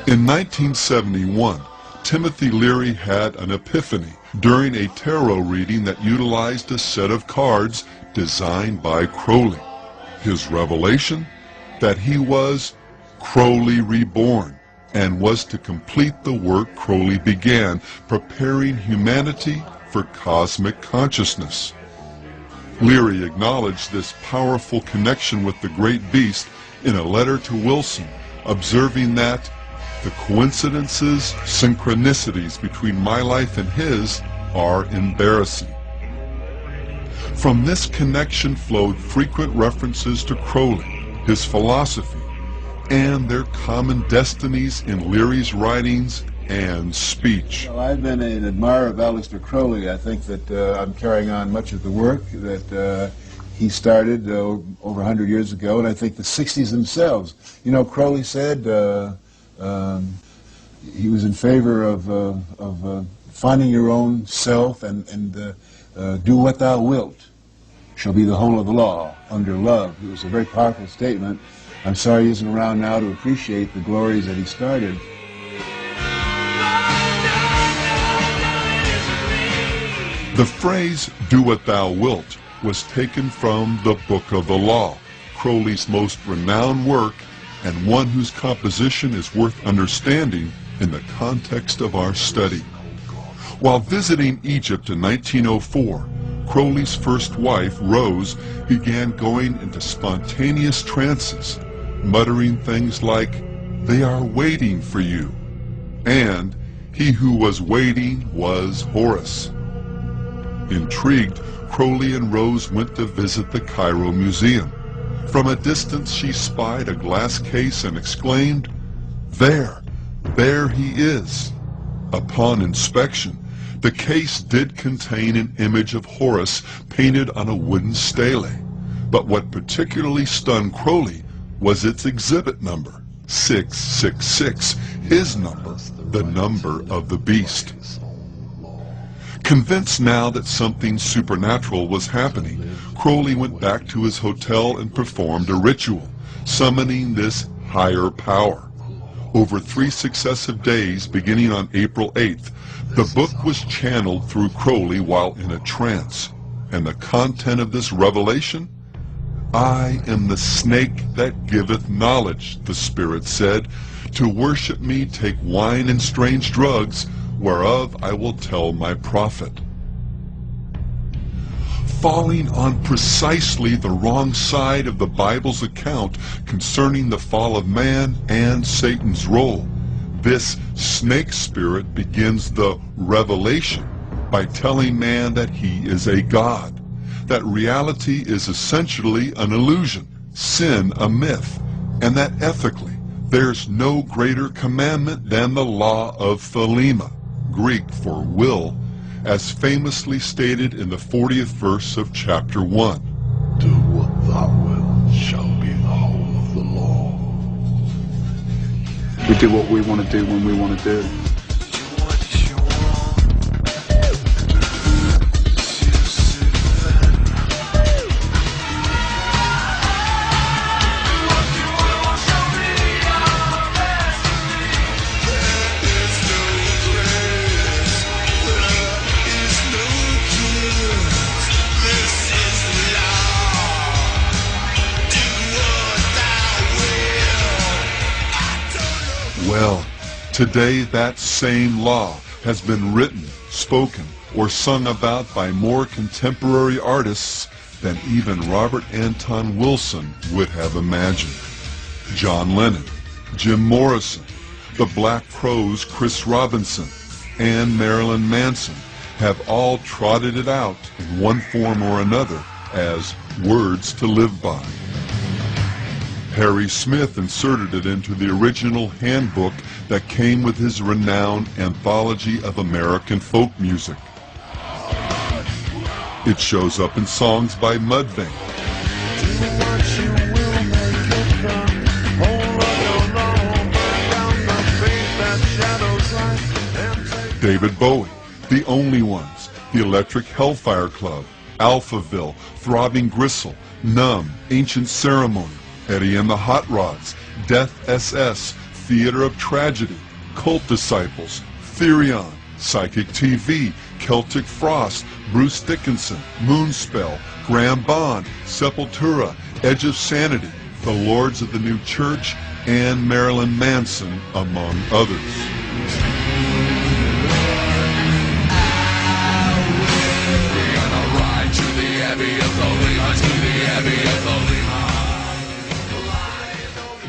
In 1971, Timothy Leary had an epiphany during a tarot reading that utilized a set of cards designed by Crowley. His revelation? That he was Crowley reborn and was to complete the work Crowley began, preparing humanity for cosmic consciousness. Leary acknowledged this powerful connection with the great beast in a letter to Wilson, observing that the coincidences, synchronicities between my life and his are embarrassing. From this connection flowed frequent references to Crowley, his philosophy, and their common destinies in Leary's writings and speech. Well, I've been an admirer of Aleister Crowley. I think that I'm carrying on much of the work that he started over 100 years ago, and I think the 60s themselves. You know, Crowley said he was in favor of finding your own self and do what thou wilt shall be the whole of the law under love. It was a very powerful statement. I'm sorry he isn't around now to appreciate the glories that he started. The phrase, "do what thou wilt," was taken from the Book of the Law, Crowley's most renowned work and one whose composition is worth understanding in the context of our study. While visiting Egypt in 1904, Crowley's first wife, Rose, began going into spontaneous trances, muttering things like, "They are waiting for you," and "He who was waiting was Horus." Intrigued, Crowley and Rose went to visit the Cairo Museum. From a distance she spied a glass case and exclaimed, "There he is." Upon inspection, the case did contain an image of Horus painted on a wooden stele, but what particularly stunned Crowley was its exhibit number, 666, his number, the number of the beast. Convinced now that something supernatural was happening, Crowley went back to his hotel and performed a ritual, summoning this higher power. Over 3 successive days, beginning on April 8th, the book was channeled through Crowley while in a trance. And the content of this revelation? "I am the snake that giveth knowledge," the Spirit said. "To worship me take wine and strange drugs, whereof I will tell my prophet." Falling on precisely the wrong side of the Bible's account concerning the fall of man and Satan's role, this snake spirit begins the revelation by telling man that he is a god, that reality is essentially an illusion, sin a myth, and that ethically there's no greater commandment than the law of Thelema, Greek for will, as famously stated in the 40th verse of chapter 1. Do what thou wilt shall be the whole of the law. We do what we want to do when we want to do it. Well, today that same law has been written, spoken, or sung about by more contemporary artists than even Robert Anton Wilson would have imagined. John Lennon, Jim Morrison, the Black Crowes' Chris Robinson, and Marilyn Manson have all trotted it out in one form or another as words to live by. Harry Smith inserted it into the original handbook that came with his renowned Anthology of American Folk Music. It shows up in songs by Mudvayne, David Bowie, The Only Ones, The Electric Hellfire Club, Alphaville, Throbbing Gristle, Numb, Ancient Ceremony, Eddie and the Hot Rods, Death SS, Theater of Tragedy, Cult Disciples, Therion, Psychic TV, Celtic Frost, Bruce Dickinson, Moonspell, Graham Bond, Sepultura, Edge of Sanity, The Lords of the New Church, and Marilyn Manson, among others.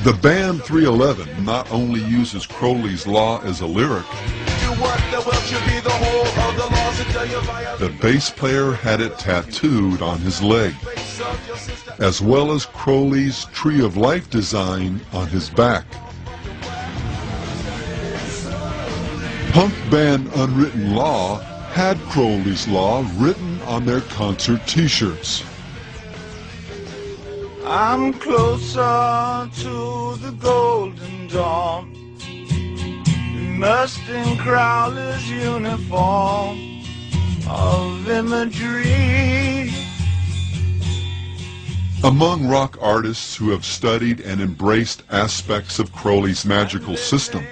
The band 311 not only uses Crowley's Law as a lyric, the bass player had it tattooed on his leg, as well as Crowley's Tree of Life design on his back. Punk band Unwritten Law had Crowley's Law written on their concert t-shirts. I'm closer to the golden dawn, immersed in Crowley's uniform of imagery. Among rock artists who have studied and embraced aspects of Crowley's magical system,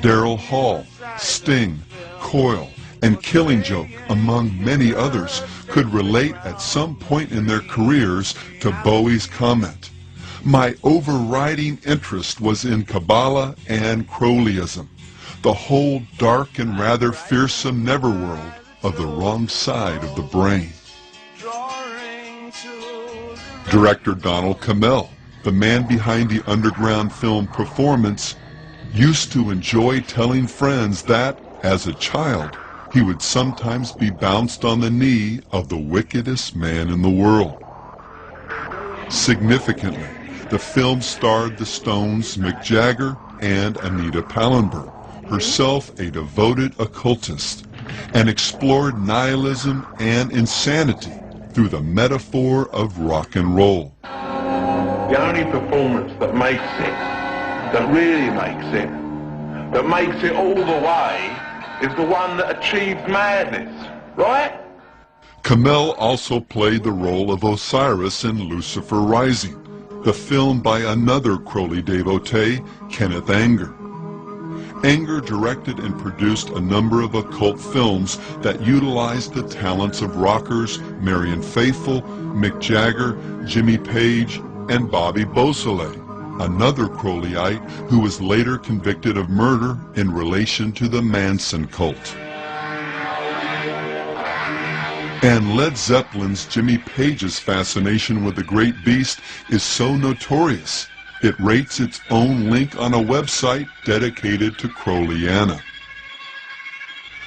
Daryl Hall, Sting, Coil, and Killing Joke, among many others, could relate at some point in their careers to Bowie's comment, "My overriding interest was in Kabbalah and Crowleyism, the whole dark and rather fearsome netherworld of the wrong side of the brain." Director Donald Cammell, the man behind the underground film Performance, used to enjoy telling friends that, as a child, he would sometimes be bounced on the knee of the wickedest man in the world. Significantly, the film starred the Stones' Mick Jagger and Anita Pallenberg, herself a devoted occultist, and explored nihilism and insanity through the metaphor of rock and roll. The only performance that makes it, that really makes it, that makes it all the way, is the one that achieves madness, right? Cammell also played the role of Osiris in Lucifer Rising, the film by another Crowley devotee, Kenneth Anger. Anger directed and produced a number of occult films that utilized the talents of rockers Marian Faithfull, Mick Jagger, Jimmy Page, and Bobby Beausoleil, another Crowleyite who was later convicted of murder in relation to the Manson cult. And Led Zeppelin's Jimmy Page's fascination with the great beast is so notorious, it rates its own link on a website dedicated to Crowleyana.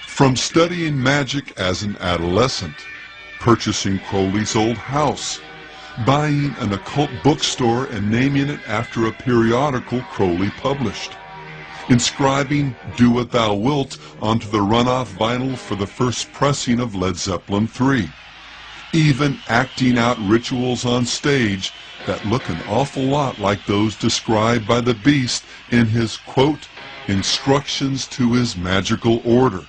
From studying magic as an adolescent, purchasing Crowley's old house, buying an occult bookstore and naming it after a periodical Crowley published, inscribing Do What Thou Wilt onto the runoff vinyl for the first pressing of Led Zeppelin III, even acting out rituals on stage that look an awful lot like those described by the Beast in his, quote, instructions to his magical order.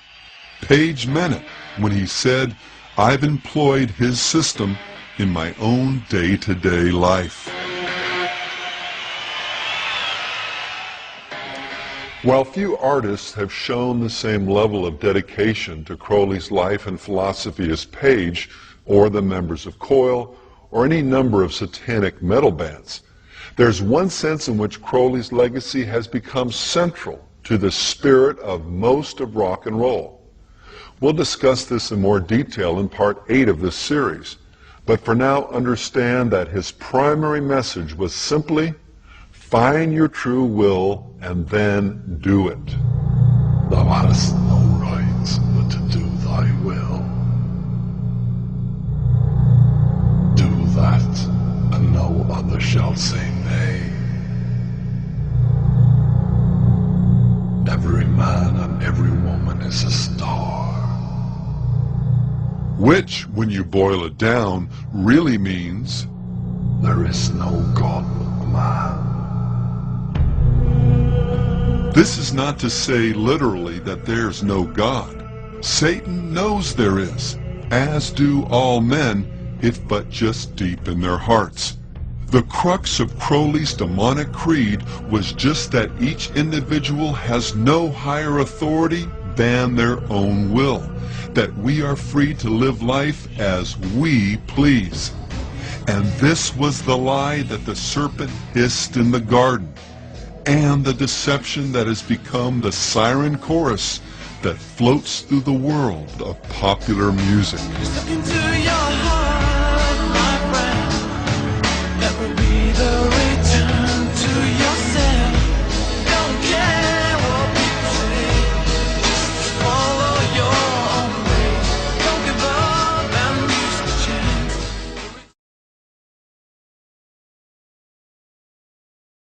Page meant it when he said, "I've employed his system in my own day-to-day life." While few artists have shown the same level of dedication to Crowley's life and philosophy as Page, or the members of Coil, or any number of satanic metal bands, there's one sense in which Crowley's legacy has become central to the spirit of most of rock and roll. We'll discuss this in more detail in Part 8 of this series, but for now understand that his primary message was simply, find your true will and then do it. Thou hast no right but to do thy will. Do that, and no other shall say nay. Every man and every woman is a star. Which, when you boil it down, really means There is no God but man. this is not to say literally that there's no God. Satan knows there is, as do all men, if but just deep in their hearts. The crux of Crowley's demonic creed was just that each individual has no higher authority than their own will, that we are free to live life as we please. And this was the lie that the serpent hissed in the garden, and the deception that has become the siren chorus that floats through the world of popular music. Just look into your